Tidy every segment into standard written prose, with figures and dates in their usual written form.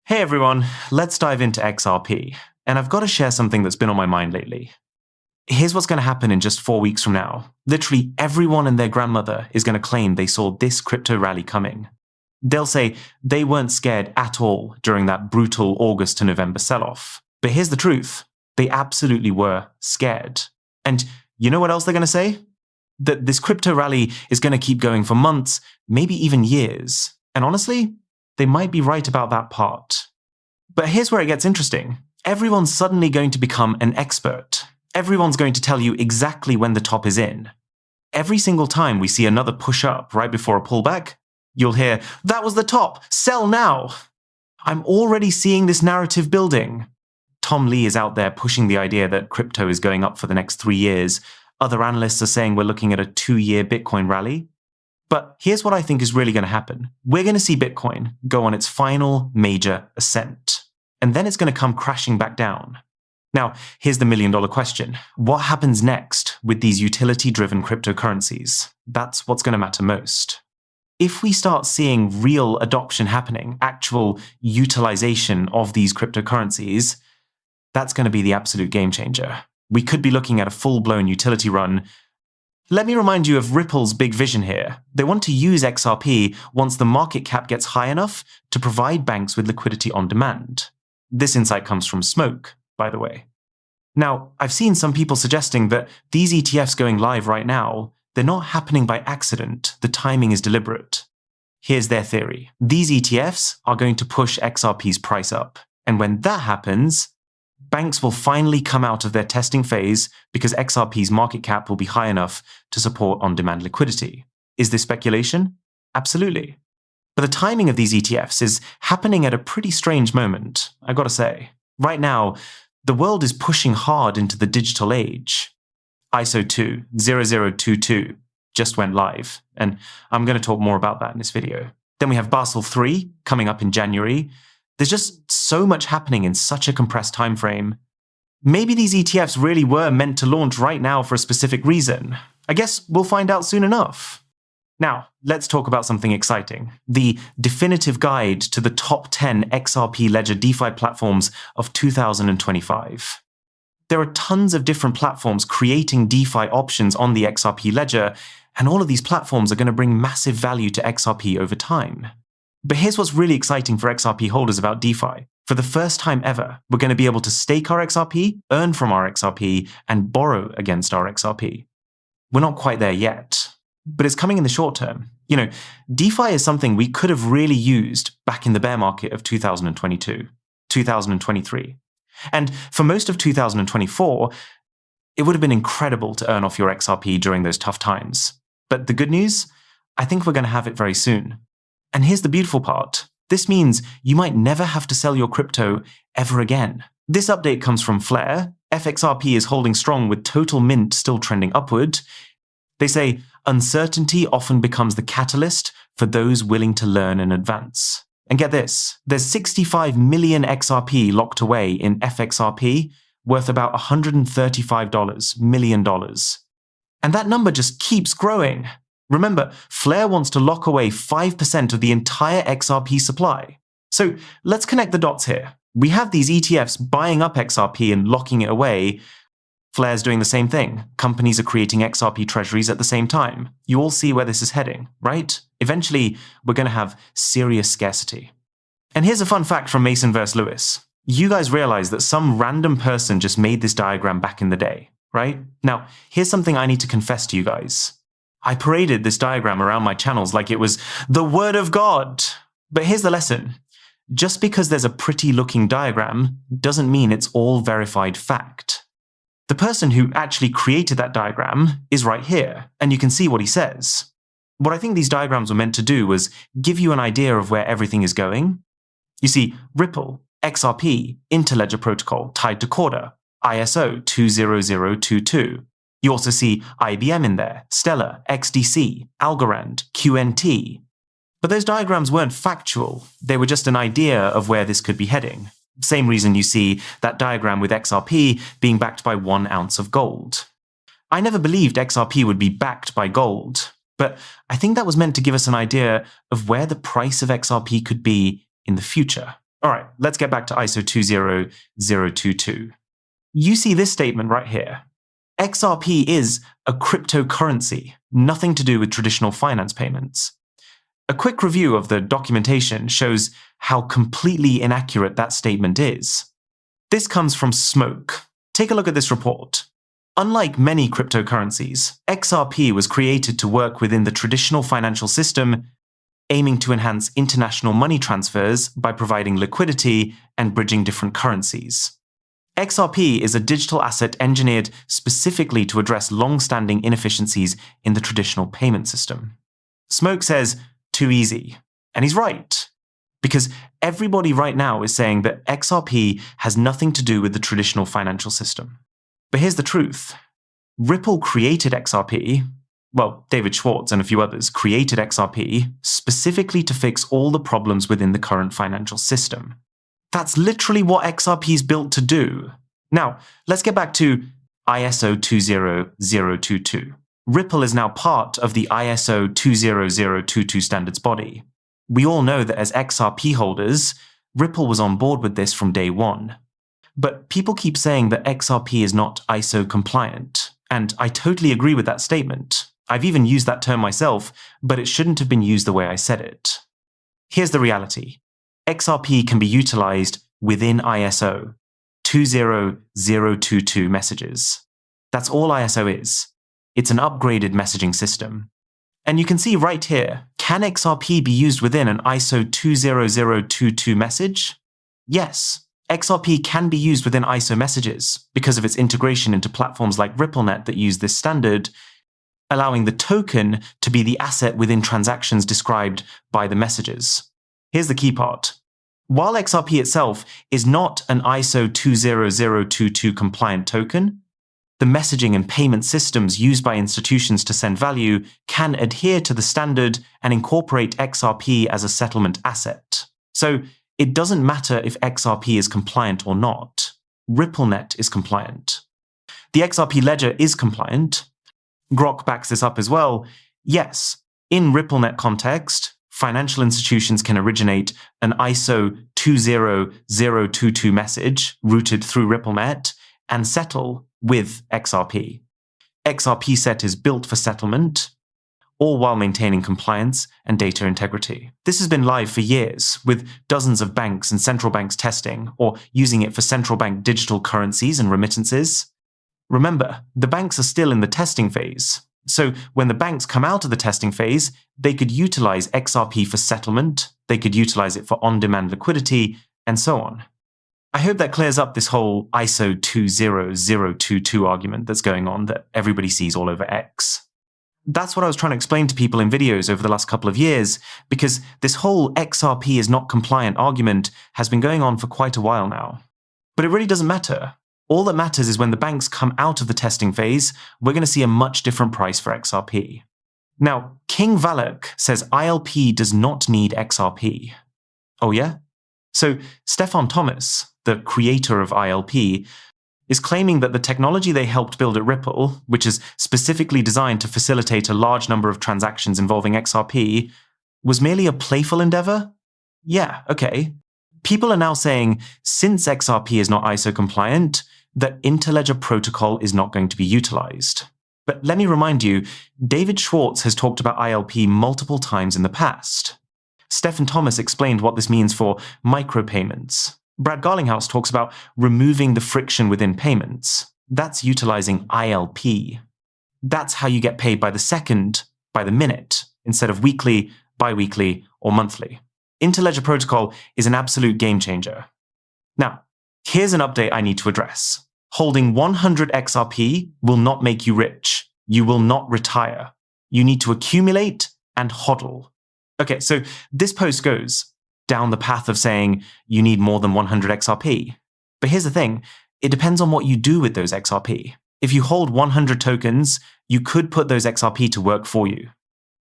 Hey everyone, let's dive into XRP. And I've got to share something that's been on my mind lately. Here's what's going to happen in just 4 weeks from now. Literally everyone and their grandmother is going to claim they saw this crypto rally coming. They'll say they weren't scared at all during that brutal August to November sell-off. But here's the truth. They absolutely were scared. And you know what else they're going to say? That this crypto rally is going to keep going for months, maybe even years. And honestly, they might be right about that part. But here's where it gets interesting. Everyone's suddenly going to become an expert. Everyone's going to tell you exactly when the top is in. Every single time we see another push up right before a pullback, you'll hear, "That was the top, sell now." I'm already seeing this narrative building. Tom Lee is out there pushing the idea that crypto is going up for the next 3 years. Other analysts are saying we're looking at a 2-year Bitcoin rally. But here's what I think is really going to happen. We're going to see Bitcoin go on its final major ascent. And then it's going to come crashing back down. Now, here's the million-dollar question. What happens next with these utility-driven cryptocurrencies? That's what's going to matter most. If we start seeing real adoption happening, actual utilization of these cryptocurrencies, that's going to be the absolute game changer. We could be looking at a full-blown utility run. Let me remind you of Ripple's big vision here. They want to use XRP once the market cap gets high enough to provide banks with liquidity on demand. This insight comes from Smoke, by the way. Now, I've seen some people suggesting that these ETFs going live right now, they're not happening by accident. The timing is deliberate. Here's their theory. These ETFs are going to push XRP's price up. And when that happens, banks will finally come out of their testing phase because XRP's market cap will be high enough to support on-demand liquidity. Is this speculation? Absolutely. But the timing of these ETFs is happening at a pretty strange moment, I gotta say. Right now, the world is pushing hard into the digital age. ISO 20022 just went live, and I'm going to talk more about that in this video. Then we have Basel III coming up in January. There's just so much happening in such a compressed time frame. Maybe these ETFs really were meant to launch right now for a specific reason. I guess we'll find out soon enough. Now, let's talk about something exciting. The definitive guide to the top 10 XRP Ledger DeFi platforms of 2025. There are tons of different platforms creating DeFi options on the XRP Ledger, and all of these platforms are going to bring massive value to XRP over time. But here's what's really exciting for XRP holders about DeFi. For the first time ever, we're going to be able to stake our XRP, earn from our XRP, and borrow against our XRP. We're not quite there yet, but it's coming in the short term. You know, DeFi is something we could have really used back in the bear market of 2022, 2023. And for most of 2024, it would have been incredible to earn off your XRP during those tough times. But the good news, I think we're going to have it very soon. And here's the beautiful part. This means you might never have to sell your crypto ever again. This update comes from Flare. FXRP is holding strong with total mint still trending upward. They say, uncertainty often becomes the catalyst for those willing to learn and advance. And get this, there's 65 million XRP locked away in FXRP, worth about $135 million. And that number just keeps growing. Remember, Flare wants to lock away 5% of the entire XRP supply. So let's connect the dots here. We have these ETFs buying up XRP and locking it away. Flare's doing the same thing. Companies are creating XRP treasuries at the same time. You all see where this is heading, right? Eventually, we're going to have serious scarcity. And here's a fun fact from Mason vs. Lewis. You guys realize that some random person just made this diagram back in the day, right? Now, here's something I need to confess to you guys. I paraded this diagram around my channels like it was the word of God. But here's the lesson. Just because there's a pretty looking diagram doesn't mean it's all verified fact. The person who actually created that diagram is right here, and you can see what he says. What I think these diagrams were meant to do was give you an idea of where everything is going. You see Ripple, XRP, Interledger Protocol tied to Corda, ISO 20022. You also see IBM in there, Stellar, XDC, Algorand, QNT. But those diagrams weren't factual. They were just an idea of where this could be heading. Same reason you see that diagram with XRP being backed by 1 ounce of gold. I never believed XRP would be backed by gold, but I think that was meant to give us an idea of where the price of XRP could be in the future. All right, let's get back to ISO 20022. You see this statement right here. XRP is a cryptocurrency, nothing to do with traditional finance payments. A quick review of the documentation shows how completely inaccurate that statement is. This comes from Smoke. Take a look at this report. Unlike many cryptocurrencies, XRP was created to work within the traditional financial system, aiming to enhance international money transfers by providing liquidity and bridging different currencies. XRP is a digital asset engineered specifically to address long-standing inefficiencies in the traditional payment system. Smoke says, too easy. And he's right. Because everybody right now is saying that XRP has nothing to do with the traditional financial system. But here's the truth. Ripple created XRP, well, David Schwartz and a few others created XRP specifically to fix all the problems within the current financial system. That's literally what XRP is built to do. Now, let's get back to ISO 20022. Ripple is now part of the ISO 20022 standards body. We all know that as XRP holders, Ripple was on board with this from day one. But people keep saying that XRP is not ISO compliant, and I totally agree with that statement. I've even used that term myself, but it shouldn't have been used the way I said it. Here's the reality. XRP can be utilized within ISO 20022 messages. That's all ISO is. It's an upgraded messaging system. And you can see right here, can XRP be used within an ISO 20022 message? Yes, XRP can be used within ISO messages because of its integration into platforms like RippleNet that use this standard, allowing the token to be the asset within transactions described by the messages. Here's the key part. While XRP itself is not an ISO 20022 compliant token, the messaging and payment systems used by institutions to send value can adhere to the standard and incorporate XRP as a settlement asset. So it doesn't matter if XRP is compliant or not. RippleNet is compliant. The XRP ledger is compliant. Grok backs this up as well. Yes, in RippleNet context, financial institutions can originate an ISO 20022 message routed through RippleNet and settle with XRP. XRP set is built for settlement, all while maintaining compliance and data integrity. This has been live for years, with dozens of banks and central banks testing or using it for central bank digital currencies and remittances. Remember, the banks are still in the testing phase. So when the banks come out of the testing phase, they could utilize XRP for settlement, they could utilize it for on-demand liquidity, and so on. I hope that clears up this whole ISO 20022 argument that's going on that everybody sees all over X. That's what I was trying to explain to people in videos over the last couple of years, because this whole XRP is not compliant argument has been going on for quite a while now. But it really doesn't matter. All that matters is when the banks come out of the testing phase, we're going to see a much different price for XRP. Now, King Valak says ILP does not need XRP. Oh yeah? So Stefan Thomas, the creator of ILP, is claiming that the technology they helped build at Ripple, which is specifically designed to facilitate a large number of transactions involving XRP, was merely a playful endeavor? Yeah, okay. People are now saying, since XRP is not ISO compliant, that interledger protocol is not going to be utilized. But let me remind you, David Schwartz has talked about ILP multiple times in the past. Stefan Thomas explained what this means for micropayments. Brad Garlinghouse talks about removing the friction within payments. That's utilizing ILP. That's how you get paid by the second, by the minute, instead of weekly, bi-weekly, or monthly. Interledger protocol is an absolute game changer. Now, here's an update I need to address. Holding 100 XRP will not make you rich. You will not retire. You need to accumulate and hodl. Okay, so this post goes down the path of saying you need more than 100 XRP. But here's the thing, it depends on what you do with those XRP. If you hold 100 tokens, you could put those XRP to work for you.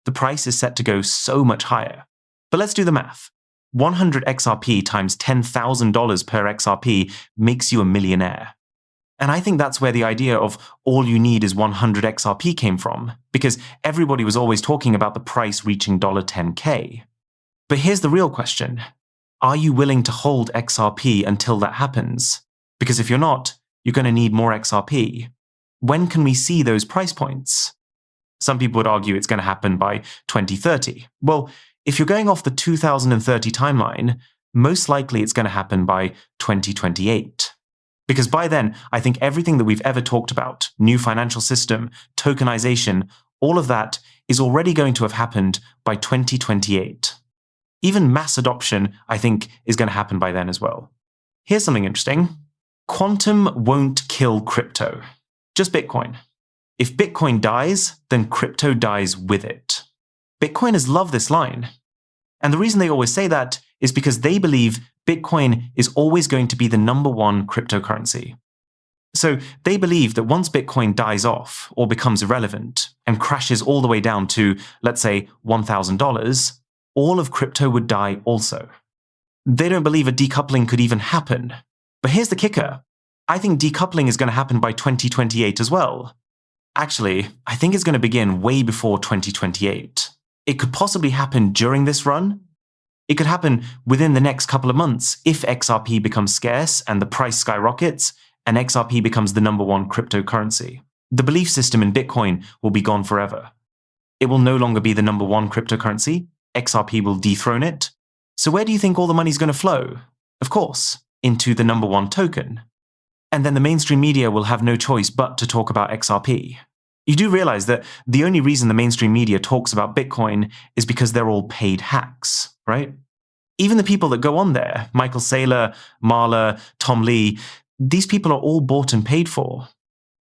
The price is set to go so much higher. But let's do the math. 100 XRP times $10,000 per XRP makes you a millionaire. And I think that's where the idea of all you need is 100 XRP came from, because everybody was always talking about the price reaching $10K. But here's the real question. Are you willing to hold XRP until that happens? Because if you're not, you're going to need more XRP. When can we see those price points? Some people would argue it's going to happen by 2030. Well, if you're going off the 2030 timeline, most likely it's going to happen by 2028. Because by then, I think everything that we've ever talked about, new financial system, tokenization, all of that is already going to have happened by 2028. Even mass adoption, I think, is going to happen by then as well. Here's something interesting. Quantum won't kill crypto, just Bitcoin. If Bitcoin dies, then crypto dies with it. Bitcoiners love this line. And the reason they always say that is because they believe Bitcoin is always going to be the number one cryptocurrency. So they believe that once Bitcoin dies off or becomes irrelevant and crashes all the way down to, let's say, $1,000, all of crypto would die also. They don't believe a decoupling could even happen. But here's the kicker. I think decoupling is going to happen by 2028 as well. Actually, I think it's going to begin way before 2028. It could possibly happen during this run. It could happen within the next couple of months if XRP becomes scarce and the price skyrockets and XRP becomes the number one cryptocurrency. The belief system in Bitcoin will be gone forever. It will no longer be the number one cryptocurrency. XRP will dethrone it. So where do you think all the money's going to flow? Of course, into the number one token. And then the mainstream media will have no choice but to talk about XRP. You do realize that the only reason the mainstream media talks about Bitcoin is because they're all paid hacks, right? Even the people that go on there, Michael Saylor, Marla, Tom Lee, these people are all bought and paid for.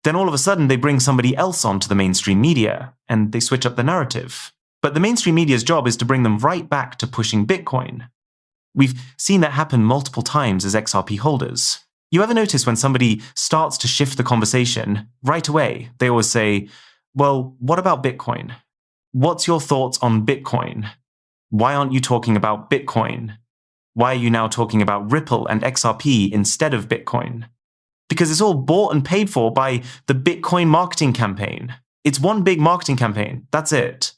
Then all of a sudden they bring somebody else onto the mainstream media and they switch up the narrative. But the mainstream media's job is to bring them right back to pushing Bitcoin. We've seen that happen multiple times as XRP holders. You ever notice when somebody starts to shift the conversation, right away, they always say, well, what about Bitcoin? What's your thoughts on Bitcoin? Why aren't you talking about Bitcoin? Why are you now talking about Ripple and XRP instead of Bitcoin? Because it's all bought and paid for by the Bitcoin marketing campaign. It's one big marketing campaign. That's it.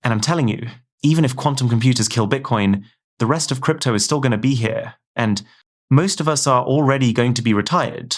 And I'm telling you, even if quantum computers kill Bitcoin, the rest of crypto is still going to be here. And most of us are already going to be retired.